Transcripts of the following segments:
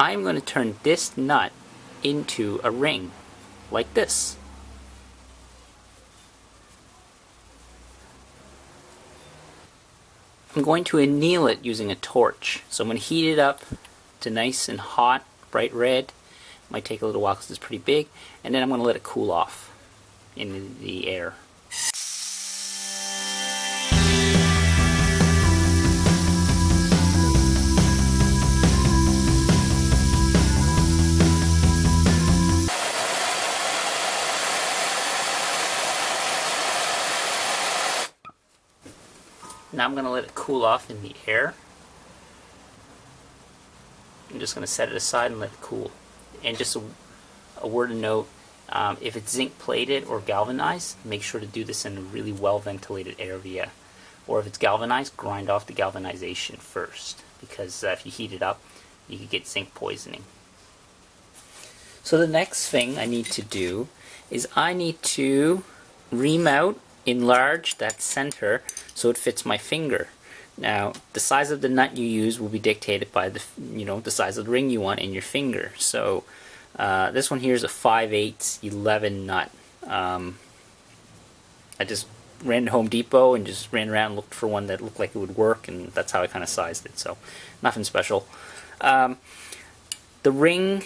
I'm going to turn this nut into a ring, like this. I'm going to anneal it using a torch. So I'm going to heat it up to nice and hot, bright red. Might take a little while because it's pretty big. And then I'm going to let it cool off in the air. Now I'm going to let it cool off in the air. I'm just going to set it aside and let it cool. And just a word of note, if it's zinc plated or galvanized, make sure to do this in a really well ventilated area. Or if it's galvanized, grind off the galvanization first, because if you heat it up, you could get zinc poisoning. So the next thing I need to do is I need to ream out, enlarge that center so it fits my finger. Now, the size of the nut you use will be dictated by the size of the ring you want in your finger. So this one here is a 5/8 11 nut. I just ran to Home Depot and just ran around and looked for one that looked like it would work, and that's how I kind of sized it. So nothing special. The ring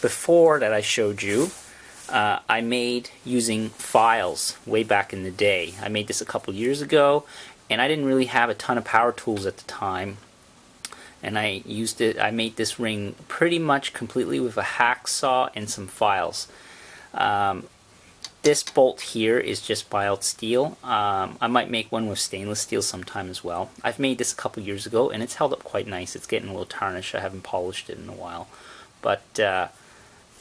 before that I showed you, I made using files way back in the day. I made this a couple years ago, and I didn't really have a ton of power tools at the time. And I made this ring pretty much completely with a hacksaw and some files. This bolt here is just biled steel. I might make one with stainless steel sometime as well. I've made this a couple years ago, and it's held up quite nice. It's getting a little tarnished. I haven't polished it in a while. But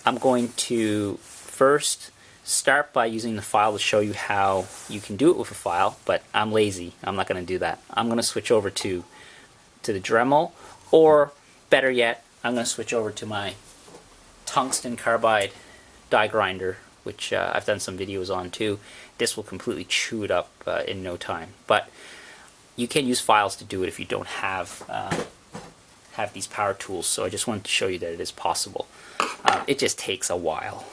I'm going to first start by using the file to show you how you can do it with a file, but I'm lazy. I'm not going to do that. I'm going to switch over to the Dremel, or better yet, I'm going to switch over to my tungsten carbide die grinder, which I've done some videos on too. This will completely chew it up in no time. But you can use files to do it if you don't have these power tools, so I just wanted to show you that it is possible. It just takes a while.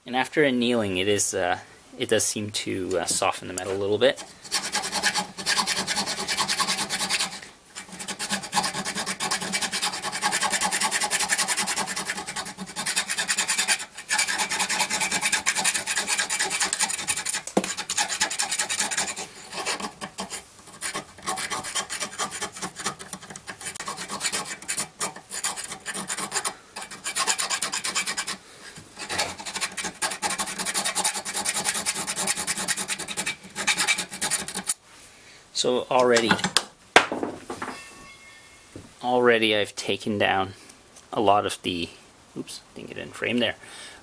And after annealing, it does seem to soften the metal a little bit. So already I've taken down a lot of the, oops, didn't get it in frame there.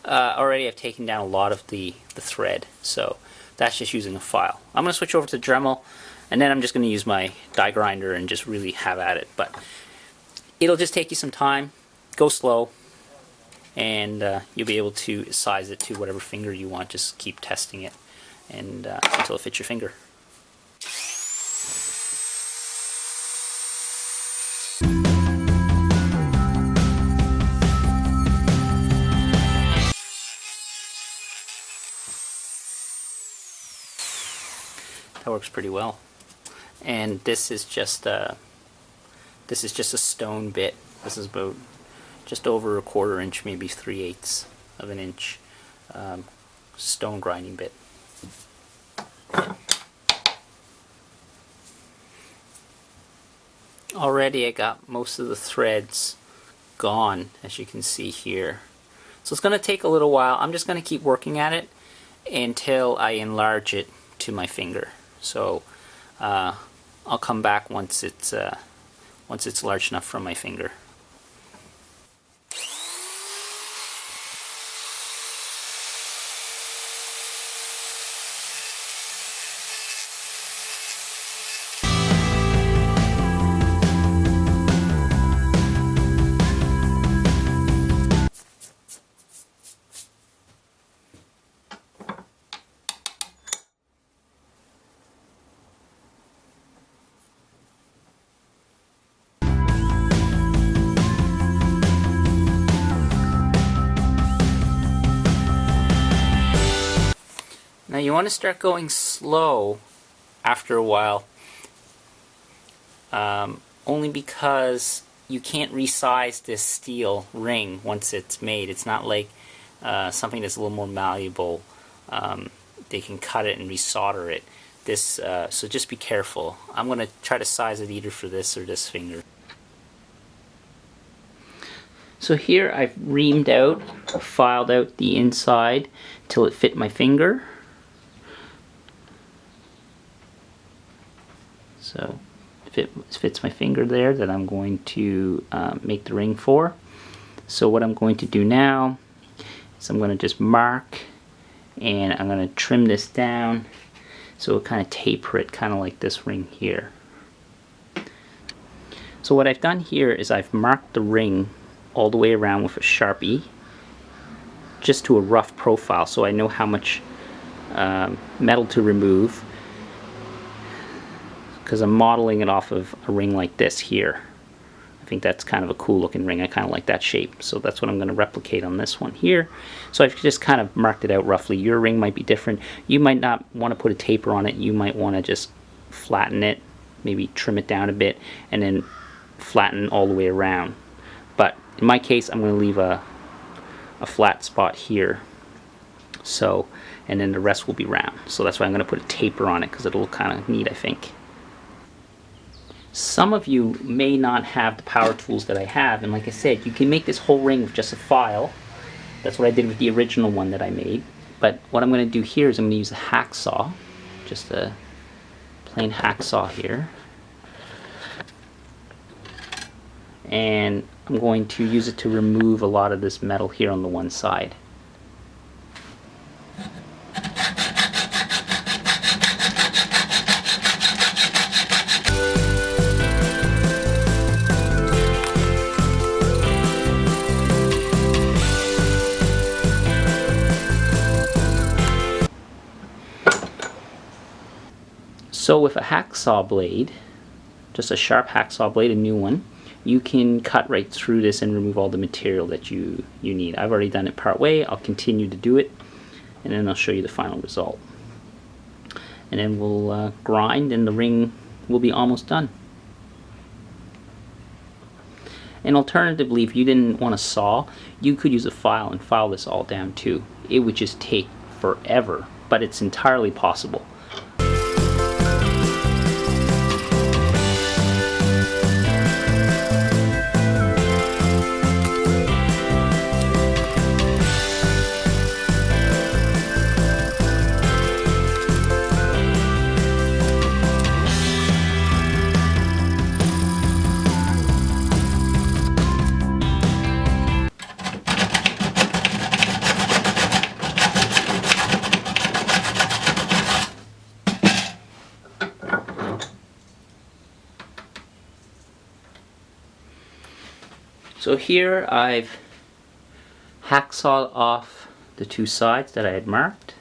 Already I've taken down a lot of the thread, so that's just using a file. I'm going to switch over to Dremel, and then I'm just going to use my die grinder and just really have at it. But it'll just take you some time. Go slow, and you'll be able to size it to whatever finger you want. Just keep testing it and until it fits your finger. That works pretty well. And this is just a stone bit. This is about just over a 1/4 inch, maybe 3/8 of an inch stone grinding bit. Already I got most of the threads gone, as you can see here. So it's going to take a little while. I'm just going to keep working at it until I enlarge it to my finger. So I'll come back once it's large enough for my finger. you want to start going slow after a while, only because you can't resize this steel ring once it's made. It's not like something that's a little more malleable. They can cut it and resolder it. So just be careful. I'm going to try to size it either for this or this finger. So here I've reamed out, filed out the inside till it fit my finger. So it fits my finger there that I'm going to make the ring for. So what I'm going to do now is I'm going to just mark, and I'm going to trim this down so it kind of taper it, kind of like this ring here. So what I've done here is I've marked the ring all the way around with a Sharpie, just to a rough profile, so I know how much metal to remove, because I'm modeling it off of a ring like this here. I think that's kind of a cool looking ring. I kind of like that shape, so that's what I'm going to replicate on this one here. So I've just kind of marked it out roughly. Your ring might be different. You might not want to put a taper on it. You might want to just flatten it, maybe trim it down a bit, and then flatten all the way around. But in my case, I'm going to leave a flat spot here, so, and then the rest will be round. So that's why I'm going to put a taper on it, because it'll look kind of neat, I think. Some of you may not have the power tools that I have, and like I said, you can make this whole ring with just a file. That's what I did with the original one that I made. But what I'm going to do here is I'm going to use a hacksaw, just a plain hacksaw here. And I'm going to use it to remove a lot of this metal here on the one side. So with a hacksaw blade, just a sharp hacksaw blade, a new one, you can cut right through this and remove all the material that you need. I've already done it part way. I'll continue to do it, and then I'll show you the final result. And then we'll grind, and the ring will be almost done. And alternatively, if you didn't want to saw, you could use a file and file this all down too. It would just take forever, but it's entirely possible. So here I've hacksawed off the two sides that I had marked.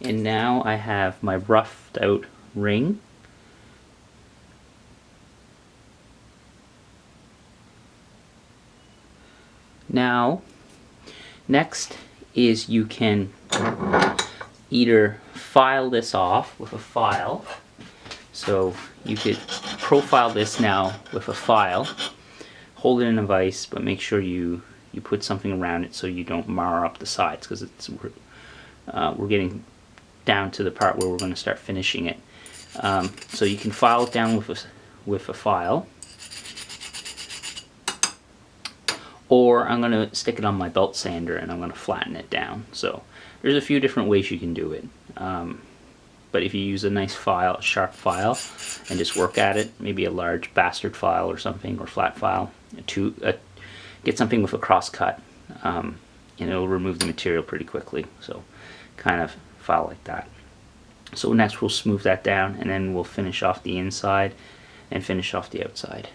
And now I have my roughed out ring. Now, next is you can either file this off with a file. So you could profile this now with a file, hold it in a vise, but make sure you put something around it so you don't mar up the sides, because we're getting down to the part where we're going to start finishing it. So you can file it down with a file, or I'm going to stick it on my belt sander and I'm going to flatten it down. So there's a few different ways you can do it. But if you use a nice file, a sharp file, and just work at it, maybe a large bastard file or something, or flat file, get something with a cross cut, and it'll remove the material pretty quickly. So kind of file like that. So next we'll smooth that down, and then we'll finish off the inside and finish off the outside.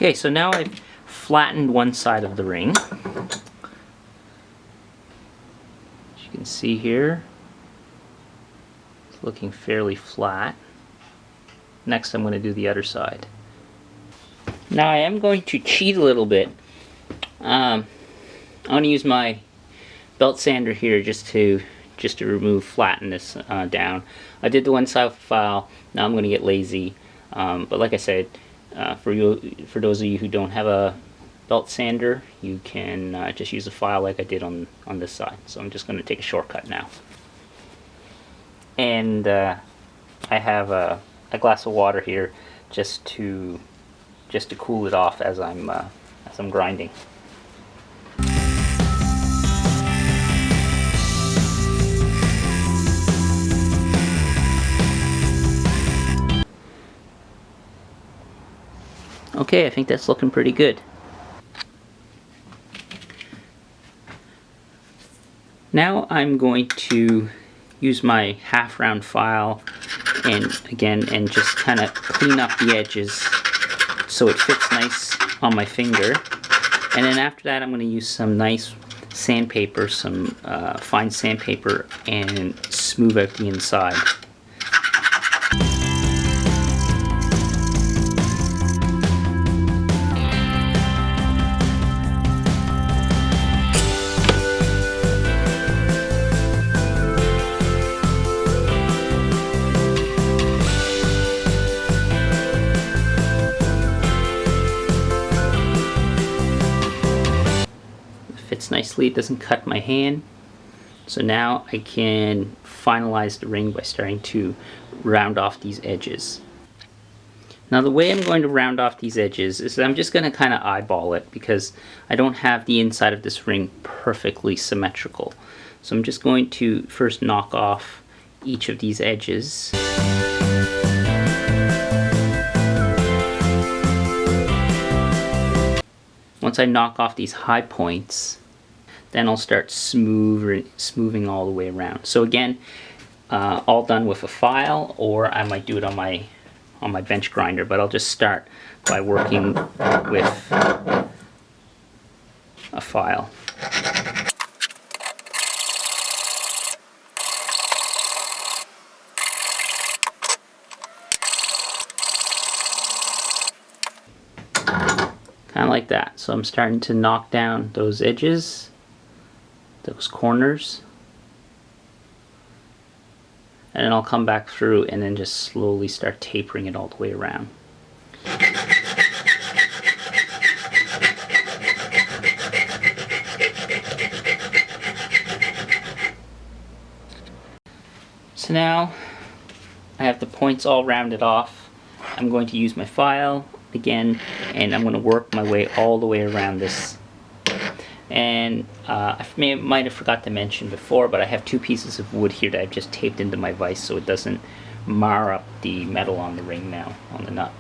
Okay, so now I've flattened one side of the ring. As you can see here, it's looking fairly flat. Next I'm going to do the other side. Now I am going to cheat a little bit. I'm going to use my belt sander here just to remove, flatten this down. I did the one side with a file. Now I'm going to get lazy. But like I said, for those of you who don't have a belt sander, you can just use a file like I did on this side. So I'm just going to take a shortcut now. And I have a glass of water here just to cool it off as I'm grinding. Okay, I think that's looking pretty good. Now I'm going to use my half round file and just kind of clean up the edges so it fits nice on my finger. And then after that I'm going to use some nice sandpaper, some fine sandpaper, and smooth out the inside. Fits nicely, it doesn't cut my hand. So now I can finalize the ring by starting to round off these edges. Now the way I'm going to round off these edges is I'm just going to kind of eyeball it because I don't have the inside of this ring perfectly symmetrical. So I'm just going to first knock off each of these edges. Once I knock off these high points, then I'll start smoothing all the way around. So again, all done with a file, or I might do it on my bench grinder, but I'll just start by working with a file. Kind of like that. So I'm starting to knock down those edges, those corners, and then I'll come back through and then just slowly start tapering it all the way around. So now I have the points all rounded off. I'm going to use my file again, and I'm going to work my way all the way around this. And I might have forgot to mention before, but I have two pieces of wood here that I've just taped into my vise so it doesn't mar up the metal on the ring now, on the nut.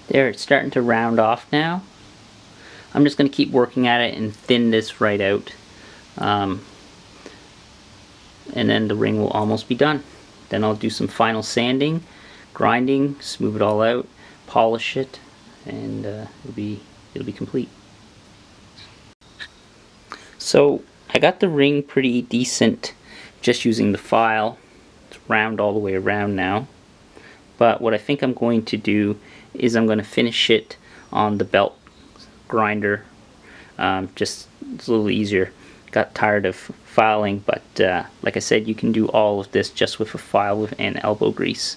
There, it's starting to round off now. I'm just going to keep working at it and thin this right out. And then the ring will almost be done. Then I'll do some final sanding, grinding, smooth it all out, polish it, and it'll be complete. So I got the ring pretty decent just using the file. It's round all the way around now. But what I think I'm going to do is I'm going to finish it on the belt grinder. Just it's a little easier. Got tired of filing, but like I said, you can do all of this just with a file with an elbow grease.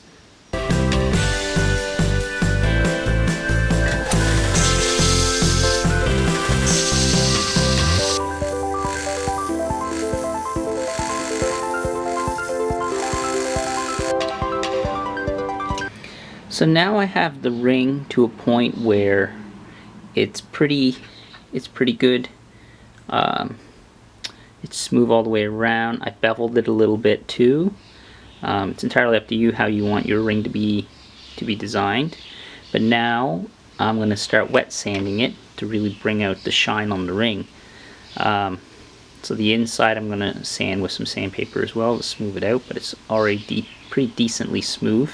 So now I have the ring to a point where it's pretty good. It's smooth all the way around. I beveled it a little bit too. It's entirely up to you how you want your ring to be designed. But now I'm going to start wet sanding it to really bring out the shine on the ring. So the inside I'm going to sand with some sandpaper as well to smooth it out, but it's already pretty decently smooth.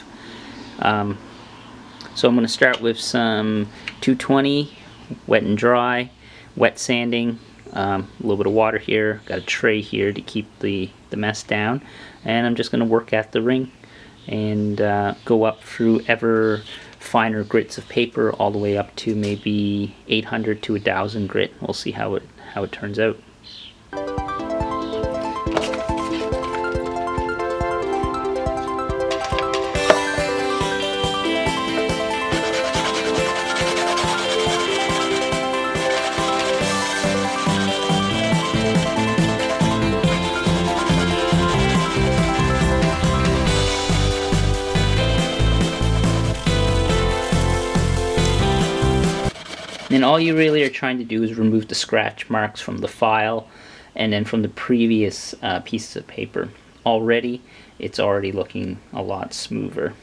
So I'm going to start with some 220 wet and dry, wet sanding, a little bit of water here, got a tray here to keep the mess down, and I'm just going to work at the ring and go up through ever finer grits of paper all the way up to maybe 800 to 1000 grit. We'll see how it turns out. And all you really are trying to do is remove the scratch marks from the file and then from the previous pieces of paper. Already, it's already looking a lot smoother.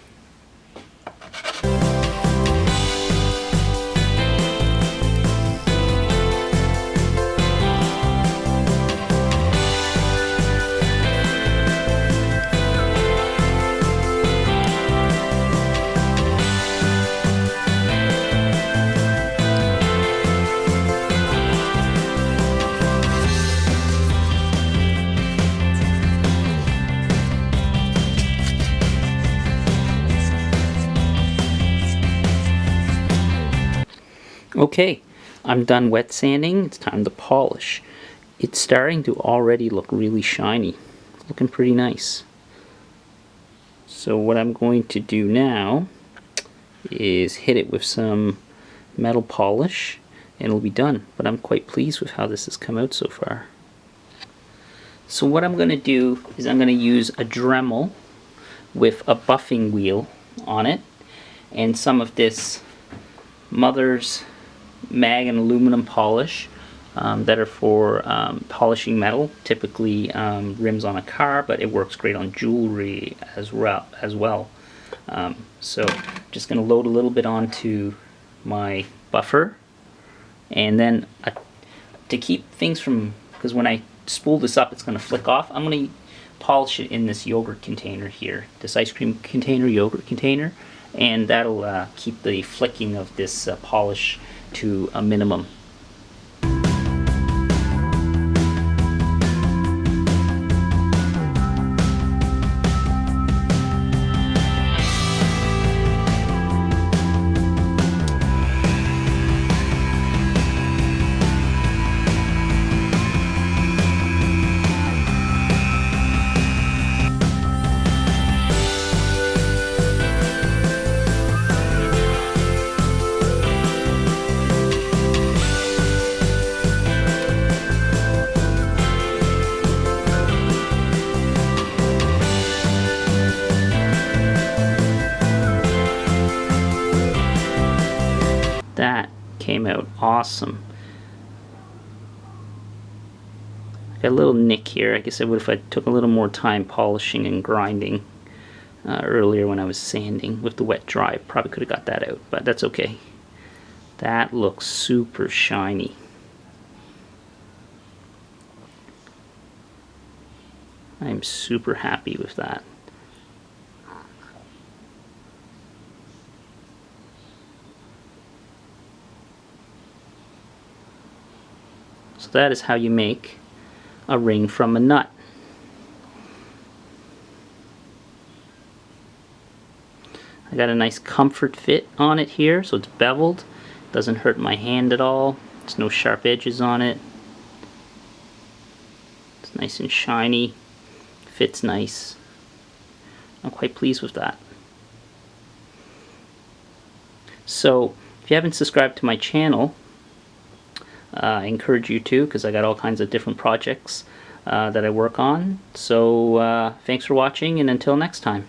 Okay, I'm done wet sanding. It's time to polish. It's starting to already look really shiny. Looking pretty nice. So what I'm going to do now is hit it with some metal polish and it'll be done. But I'm quite pleased with how this has come out so far. So what I'm going to do is I'm going to use a Dremel with a buffing wheel on it and some of this Mother's mag and aluminum polish that are for polishing metal, typically rims on a car, but it works great on jewelry as well. So just going to load a little bit onto my buffer, and then to keep things from, because when I spool this up it's going to flick off, I'm going to polish it in this yogurt container here, this ice cream container, yogurt container, and that'll keep the flicking of this polish to a minimum. That came out awesome. Got a little nick here. I guess I would if I took a little more time polishing and grinding earlier when I was sanding with the wet dry. Probably could have got that out, but that's okay. That looks super shiny. I'm super happy with that. So that is how you make a ring from a nut. I got a nice comfort fit on it here, so it's beveled. Doesn't hurt my hand at all. There's no sharp edges on it. It's nice and shiny. Fits nice. I'm quite pleased with that. So if you haven't subscribed to my channel, I encourage you to, because I got all kinds of different projects that I work on. So thanks for watching, and until next time.